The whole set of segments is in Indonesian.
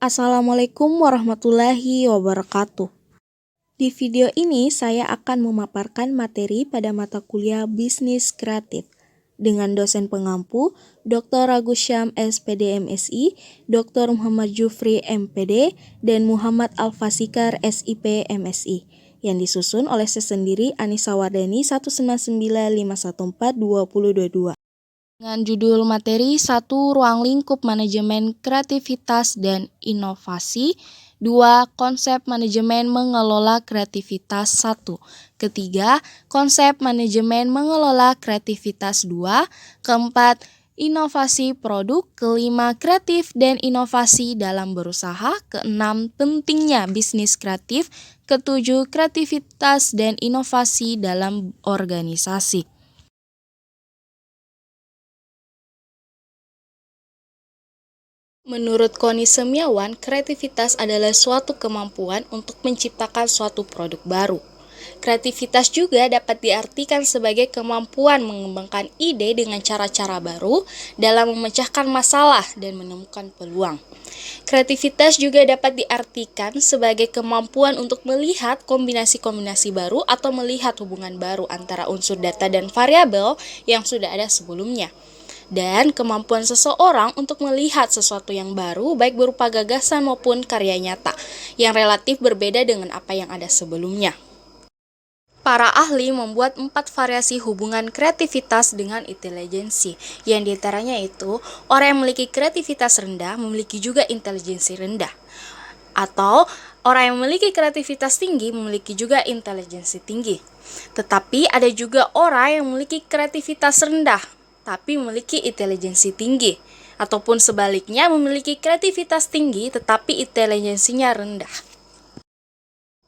Assalamualaikum warahmatullahi wabarakatuh. Di video ini saya akan memaparkan materi pada mata kuliah Bisnis Kreatif dengan dosen pengampu Dr. Agus Syam SPD MSI, Dr. Muhammad Jufri MPD, dan Muhammad Al-Fasikar SIP MSI yang disusun oleh saya sendiri Anissa Wardani 19951422022. Dengan judul materi 1. Ruang lingkup manajemen kreativitas dan inovasi. 2. Konsep manajemen mengelola kreativitas. 1. Ketiga, konsep manajemen mengelola kreativitas. 2. Keempat, inovasi produk. Kelima, kreatif dan inovasi dalam berusaha. Keenam, pentingnya bisnis kreatif. Ketujuh, kreativitas dan inovasi dalam organisasi. Menurut Koni Semiawan, kreativitas adalah suatu kemampuan untuk menciptakan suatu produk baru. Kreativitas juga dapat diartikan sebagai kemampuan mengembangkan ide dengan cara-cara baru dalam memecahkan masalah dan menemukan peluang. Kreativitas juga dapat diartikan sebagai kemampuan untuk melihat kombinasi-kombinasi baru atau melihat hubungan baru antara unsur data dan variabel yang sudah ada sebelumnya. Dan kemampuan seseorang untuk melihat sesuatu yang baru baik berupa gagasan maupun karya nyata yang relatif berbeda dengan apa yang ada sebelumnya. Para ahli membuat 4 variasi hubungan kreativitas dengan intelijensi, yang diantaranya itu orang yang memiliki kreativitas rendah memiliki juga intelijensi rendah, atau orang yang memiliki kreativitas tinggi memiliki juga intelijensi tinggi. Tetapi ada juga orang yang memiliki kreativitas rendah tapi memiliki intelijensi tinggi, ataupun sebaliknya memiliki kreativitas tinggi tetapi intelijensinya rendah.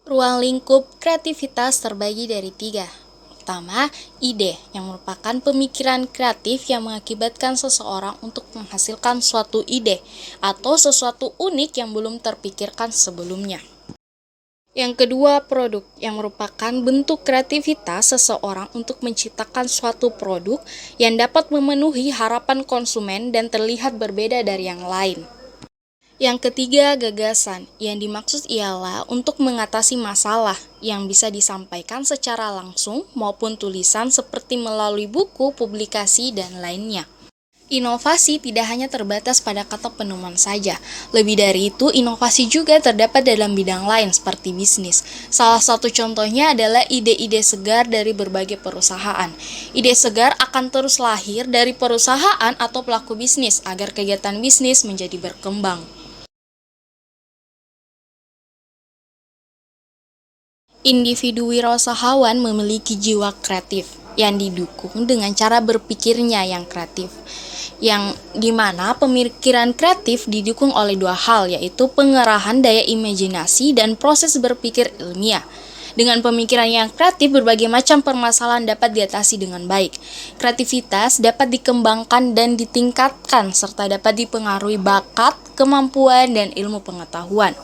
Ruang lingkup kreativitas terbagi dari 3. Pertama, ide, yang merupakan pemikiran kreatif yang mengakibatkan seseorang untuk menghasilkan suatu ide atau sesuatu unik yang belum terpikirkan sebelumnya. Yang kedua, produk, yang merupakan bentuk kreativitas seseorang untuk menciptakan suatu produk yang dapat memenuhi harapan konsumen dan terlihat berbeda dari yang lain. Yang ketiga, gagasan, yang dimaksud ialah untuk mengatasi masalah yang bisa disampaikan secara langsung maupun tulisan seperti melalui buku, publikasi, dan lainnya. Inovasi tidak hanya terbatas pada kata penemuan saja. Lebih dari itu, inovasi juga terdapat dalam bidang lain seperti bisnis. Salah satu contohnya adalah ide-ide segar dari berbagai perusahaan. Ide segar akan terus lahir dari perusahaan atau pelaku bisnis agar kegiatan bisnis menjadi berkembang. Individu wirausahawan memiliki jiwa kreatif yang didukung dengan cara berpikirnya yang kreatif, yang dimana pemikiran kreatif didukung oleh 2 hal, yaitu pengerahan daya imajinasi dan proses berpikir ilmiah. Dengan pemikiran yang kreatif, berbagai macam permasalahan dapat diatasi dengan baik. Kreativitas dapat dikembangkan dan ditingkatkan serta dapat dipengaruhi bakat, kemampuan, dan ilmu pengetahuan.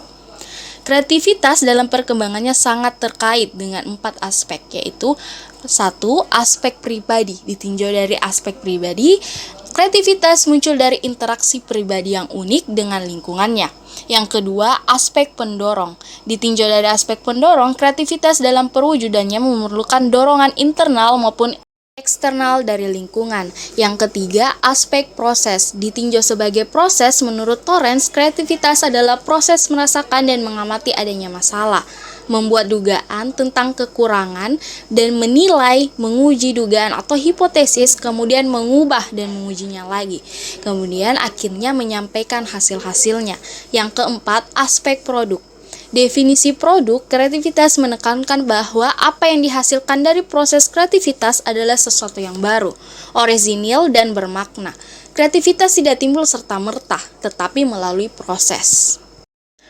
Kreativitas dalam perkembangannya sangat terkait dengan 4 aspek, yaitu 1. Aspek pribadi. Ditinjau dari aspek pribadi, kreativitas muncul dari interaksi pribadi yang unik dengan lingkungannya. Yang kedua, aspek pendorong. Ditinjau dari aspek pendorong, kreativitas dalam perwujudannya memerlukan dorongan internal maupun eksternal dari lingkungan. Yang ketiga, aspek proses. Ditinjau sebagai proses, menurut Torrance, kreativitas adalah proses merasakan dan mengamati adanya masalah, membuat dugaan tentang kekurangan, dan menilai, menguji dugaan atau hipotesis, kemudian mengubah dan mengujinya lagi. Kemudian akhirnya menyampaikan hasil-hasilnya. Yang keempat, aspek produk. Definisi produk, kreativitas menekankan bahwa apa yang dihasilkan dari proses kreativitas adalah sesuatu yang baru, orisinil, dan bermakna. Kreativitas tidak timbul serta-merta, tetapi melalui proses.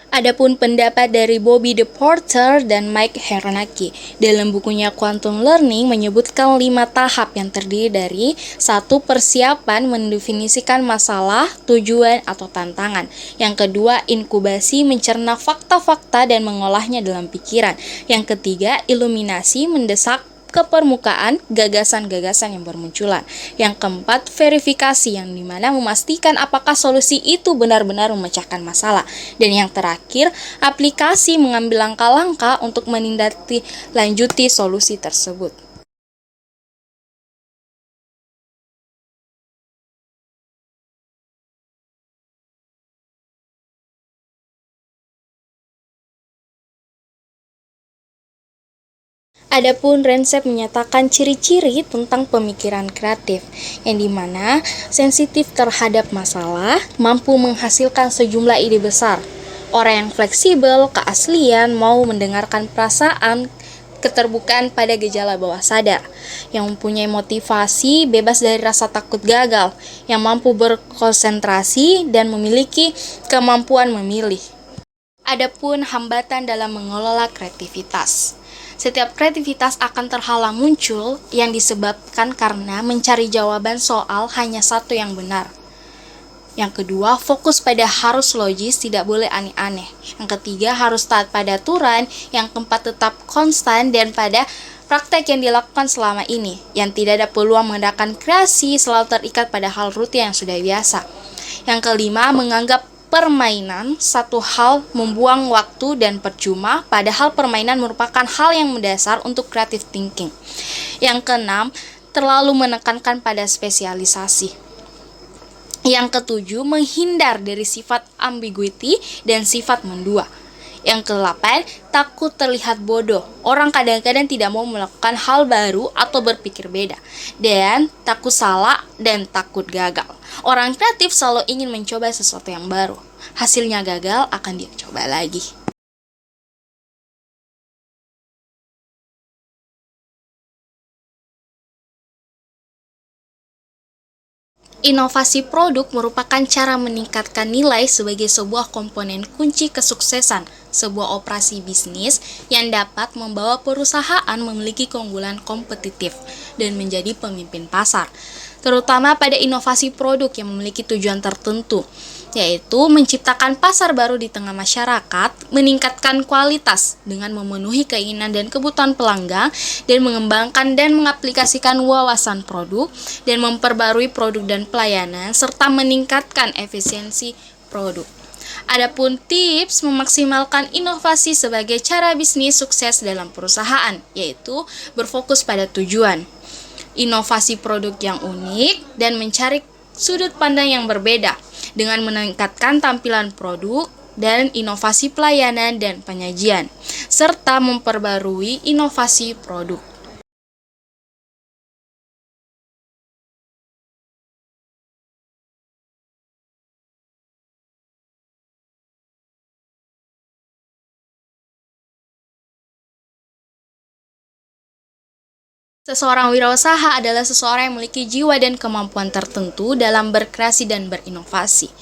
Adapun pendapat dari Bobby DePorter dan Mike Hernacki dalam bukunya Quantum Learning menyebutkan 5 tahap yang terdiri dari 1. Persiapan mendefinisikan masalah, tujuan, atau tantangan. Yang kedua, inkubasi mencerna fakta-fakta dan mengolahnya dalam pikiran. Yang ketiga, iluminasi mendesak ke permukaan gagasan-gagasan yang bermunculan. Yang keempat, verifikasi, yang dimana memastikan apakah solusi itu benar-benar memecahkan masalah. Dan yang terakhir, aplikasi, mengambil langkah-langkah untuk menindaklanjuti solusi tersebut. Adapun Rensep menyatakan ciri-ciri tentang pemikiran kreatif, yang dimana sensitif terhadap masalah, mampu menghasilkan sejumlah ide besar. Orang yang fleksibel, keaslian, mau mendengarkan perasaan, keterbukaan pada gejala bawah sadar, yang mempunyai motivasi, bebas dari rasa takut gagal, yang mampu berkonsentrasi dan memiliki kemampuan memilih. Adapun hambatan dalam mengelola kreativitas. Setiap kreativitas akan terhalang muncul yang disebabkan karena mencari jawaban soal hanya satu yang benar. Yang kedua, fokus pada harus logis, tidak boleh aneh-aneh. Yang ketiga, harus taat pada aturan. Yang keempat, tetap konstan dan pada praktek yang dilakukan selama ini. Yang tidak ada peluang mengadakan kreasi, selalu terikat pada hal rutin yang sudah biasa. Yang kelima, menganggap permainan satu hal membuang waktu dan percuma, padahal permainan merupakan hal yang mendasar untuk creative thinking. Yang keenam, terlalu menekankan pada spesialisasi. Yang ketujuh, menghindar dari sifat ambiguity dan sifat mendua. Yang ke-8, takut terlihat bodoh. Orang kadang-kadang tidak mau melakukan hal baru atau berpikir beda. Dan takut salah dan takut gagal. Orang kreatif selalu ingin mencoba sesuatu yang baru. Hasilnya gagal, akan dia coba lagi. Inovasi produk merupakan cara meningkatkan nilai sebagai sebuah komponen kunci kesuksesan sebuah operasi bisnis yang dapat membawa perusahaan memiliki keunggulan kompetitif dan menjadi pemimpin pasar, terutama pada inovasi produk yang memiliki tujuan tertentu, yaitu menciptakan pasar baru di tengah masyarakat, meningkatkan kualitas dengan memenuhi keinginan dan kebutuhan pelanggan, dan mengembangkan dan mengaplikasikan wawasan produk, dan memperbarui produk dan pelayanan, serta meningkatkan efisiensi produk. Adapun tips memaksimalkan inovasi sebagai cara bisnis sukses dalam perusahaan, yaitu berfokus pada tujuan, inovasi produk yang unik, dan mencari sudut pandang yang berbeda dengan meningkatkan tampilan produk dan inovasi pelayanan dan penyajian, serta memperbarui inovasi produk. Seseorang wirausaha adalah seseorang yang memiliki jiwa dan kemampuan tertentu dalam berkreasi dan berinovasi.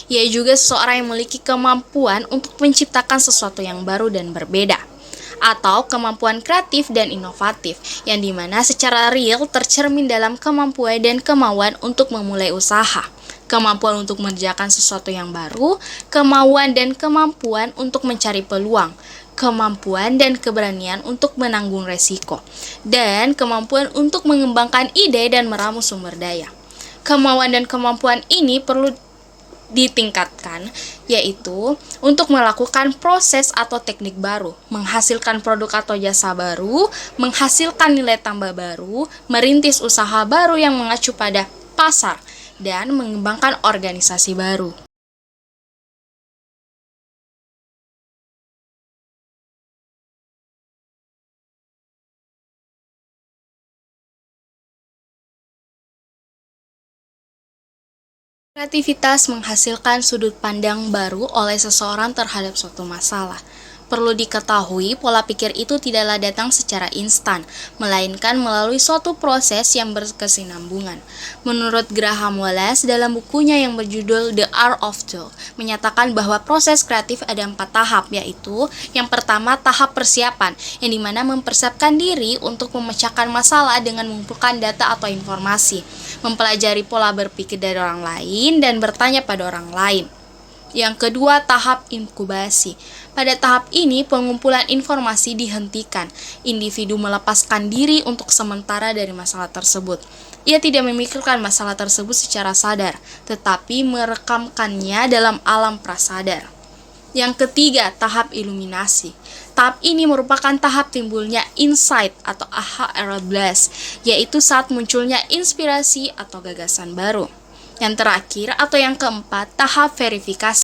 Ia juga seseorang yang memiliki kemampuan untuk menciptakan sesuatu yang baru dan berbeda, atau kemampuan kreatif dan inovatif, yang dimana secara real tercermin dalam kemampuan dan kemauan untuk memulai usaha, kemampuan untuk mengerjakan sesuatu yang baru, kemauan dan kemampuan untuk mencari peluang, kemampuan dan keberanian untuk menanggung resiko, dan kemampuan untuk mengembangkan ide dan meramu sumber daya. Kemauan dan kemampuan ini perlu ditingkatkan, yaitu untuk melakukan proses atau teknik baru, menghasilkan produk atau jasa baru, menghasilkan nilai tambah baru, merintis usaha baru yang mengacu pada pasar, dan mengembangkan organisasi baru. Kreativitas menghasilkan sudut pandang baru oleh seseorang terhadap suatu masalah. Perlu diketahui, pola pikir itu tidaklah datang secara instan, melainkan melalui suatu proses yang berkesinambungan. Menurut Graham Wallace dalam bukunya yang berjudul The Art of Tool, menyatakan bahwa proses kreatif ada 4 tahap, yaitu yang pertama tahap persiapan, yang dimana mempersiapkan diri untuk memecahkan masalah dengan mengumpulkan data atau informasi, mempelajari pola berpikir dari orang lain, dan bertanya pada orang lain. Yang kedua, tahap inkubasi. Pada tahap ini, pengumpulan informasi dihentikan. Individu melepaskan diri untuk sementara dari masalah tersebut. Ia tidak memikirkan masalah tersebut secara sadar, tetapi merekamkannya dalam alam prasadar. Yang ketiga, tahap iluminasi. Tahap ini merupakan tahap timbulnya insight atau aha blast, yaitu saat munculnya inspirasi atau gagasan baru. Yang terakhir atau yang keempat, tahap verifikasi.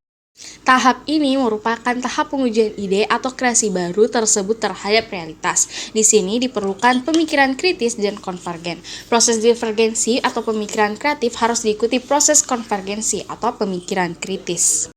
Tahap ini merupakan tahap pengujian ide atau kreasi baru tersebut terhadap realitas. Di sini diperlukan pemikiran kritis dan konvergen. Proses divergensi atau pemikiran kreatif harus diikuti proses konvergensi atau pemikiran kritis.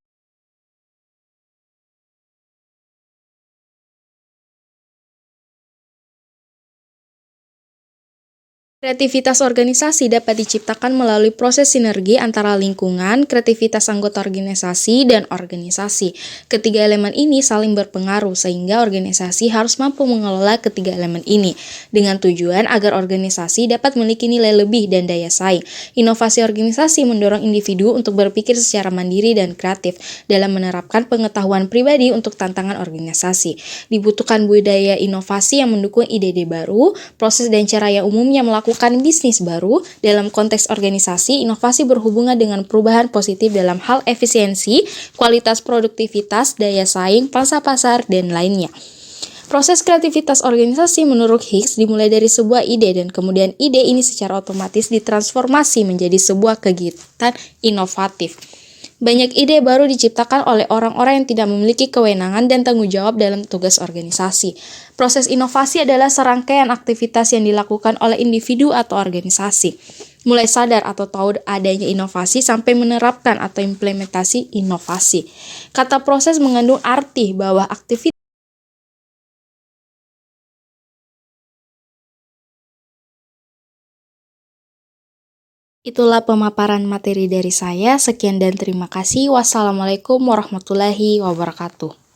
Kreativitas organisasi dapat diciptakan melalui proses sinergi antara lingkungan, kreativitas anggota organisasi, dan organisasi. Ketiga elemen ini saling berpengaruh sehingga organisasi harus mampu mengelola ketiga elemen ini dengan tujuan agar organisasi dapat memiliki nilai lebih dan daya saing. Inovasi organisasi mendorong individu untuk berpikir secara mandiri dan kreatif dalam menerapkan pengetahuan pribadi untuk tantangan organisasi. Dibutuhkan budaya inovasi yang mendukung ide-ide baru, proses dan cara yang umumnya melakukan bisnis baru. Dalam konteks organisasi, inovasi berhubungan dengan perubahan positif dalam hal efisiensi, kualitas produktivitas, daya saing, pangsa pasar, dan lainnya. Proses kreativitas organisasi menurut Hicks dimulai dari sebuah ide dan kemudian ide ini secara otomatis ditransformasi menjadi sebuah kegiatan inovatif. Banyak ide baru diciptakan oleh orang-orang yang tidak memiliki kewenangan dan tanggung jawab dalam tugas organisasi. Proses inovasi adalah serangkaian aktivitas yang dilakukan oleh individu atau organisasi. Mulai sadar atau tahu adanya inovasi sampai menerapkan atau implementasi inovasi. Kata proses mengandung arti bahwa aktivitas Itulah pemaparan materi dari saya. Sekian dan terima kasih. Wassalamualaikum warahmatullahi wabarakatuh.